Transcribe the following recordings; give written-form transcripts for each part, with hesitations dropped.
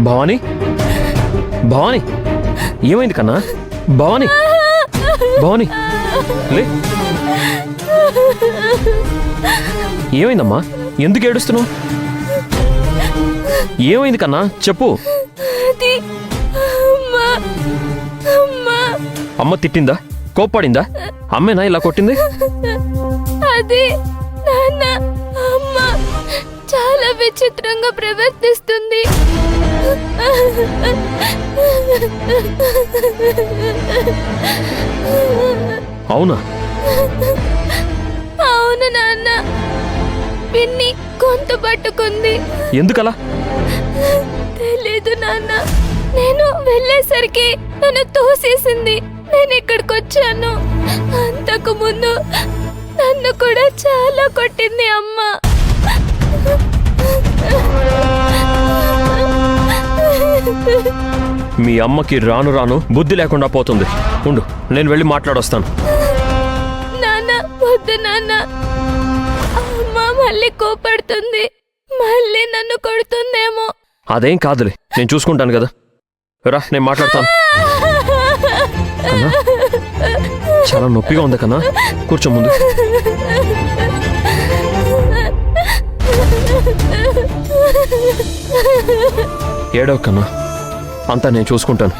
భవానీ భవానీ ఏమైంది కన్నా? భవానీ భవానీ లే, ఏమైందమ్మా? ఎందుకు ఏడుస్తున్నావు? ఏమైంది కన్నా చెప్పు. అమ్మ తిట్టిందా? కోప్పడిందా? అమ్మేనా ఇలా కొట్టింది? అది నాన్న, అమ్మ చాలా విచిత్రంగా ప్రవర్తిస్తుంది. అవునా? అవును నాన్న, పిన్ని గొంతు పట్టుకుంది. ఎందుకలా? తెలీదు నాన్న, నేను వెళ్ళేసరికి నన్ను తోసేసింది. నేను ఇక్కడికి వచ్చాను. అంతకు ముందు నన్ను కూడా చాలా కొట్టింది అమ్మ. మీ అమ్మకి రాను రాను బుద్ధి లేకుండా పోతుంది. ఉండు, నేను వెళ్ళి మాట్లాడొస్తాను. నాన్న వద్దు నాన్న, అమ్మ మళ్ళీ కోపడుతుంది. మళ్ళీ నన్ను కొడుతుందేమో. అదేం కాదులే, నేను చూసుకుంటాను కదా. రా, నేను మాట్లాడతాను. కన్నా, చాలా నొప్పిగా ఉంది కన్నా. కూర్చో ముందు. ఏడవ కన్నా, అంతా నేను చూసుకుంటాను.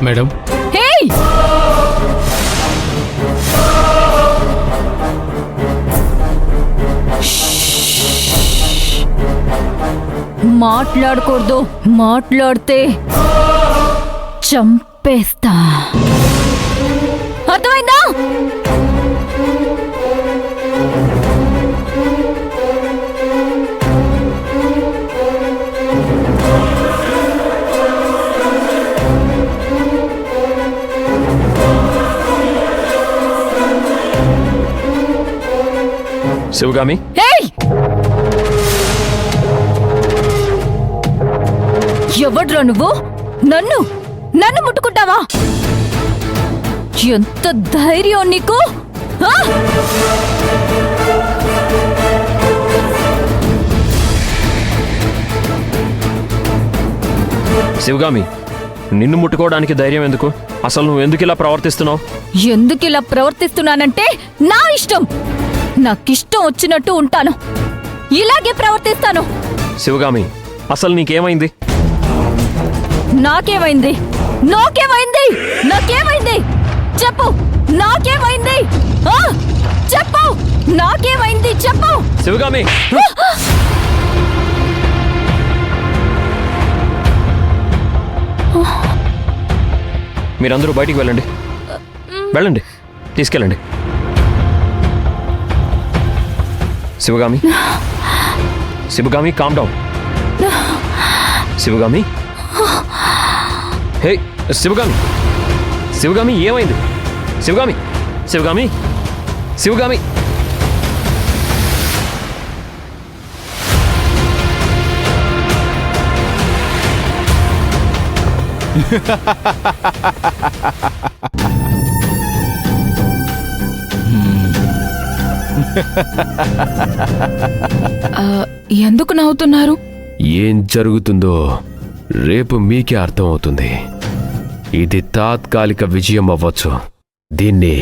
మేడం, మాట్లాడకూడదు. మాట్లాడితే చంపేస్తా. అర్థమైందా? శివగామి, ఎవడ్రా నువ్వు? నన్ను నన్ను ముట్టుకుంటావా? ఎంత ధైర్యం నీకు? శివగామి, నిన్ను ముట్టుకోవడానికి ధైర్యం ఎందుకు? అసలు నువ్వు ఎందుకు ఇలా ప్రవర్తిస్తున్నావు? ఎందుకు ఇలా ప్రవర్తిస్తున్నానంటే నా ఇష్టం. నాకిష్టం వచ్చినట్టు ఉంటాను, ఇలాగే ప్రవర్తిస్తాను. శివగామి, అసలు నీకేమైంది? నాకేమైంది? నాకేమైంది? నాకేమైంది? చెప్పు, నాకేమైంది? చెప్పు, నాకేమైంది? చెప్పు. శివగామి, మీరందరూ బయటికి వెళ్ళండి. వెళ్ళండి, తీసుకెళ్ళండి. Sivagami, Sivagami, calm down. Sivagami, hey Sivagami, Sivagami ఏమైంది? శివగామి, శివగామి, శివగామి. ఎందుకు నవ్వుతున్నారు? ఏం జరుగుతుందో రేపు మీకే అర్థమవుతుంది. ఇది తాత్కాలిక విజయం అవ్వచ్చు, దీన్ని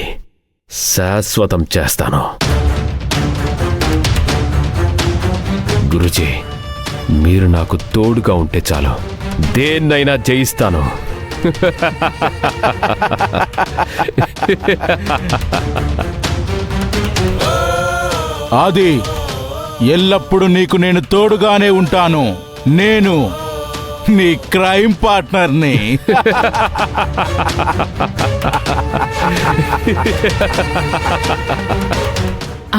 శాశ్వతం చేస్తాను. గురుజీ, మీరు నాకు తోడుగా ఉంటే చాలు, దేన్నైనా జయిస్తాను. ఆది, ఎల్లప్పుడూ నీకు నేను తోడుగానే ఉంటాను. నేను నీ క్రైమ్ పార్ట్నర్ని.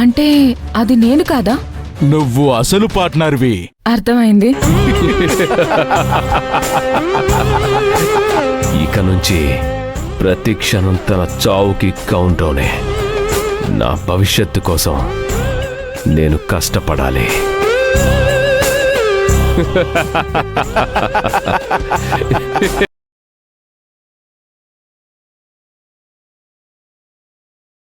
అంటే అది నేను కాదా? నువ్వు అసలు పార్ట్నర్వి. అర్థమైంది. ఇక నుంచి ప్రతి క్షణం తన చావుకి కౌంటౌనే. నా భవిష్యత్తు కోసం నేను కష్టపడాలి.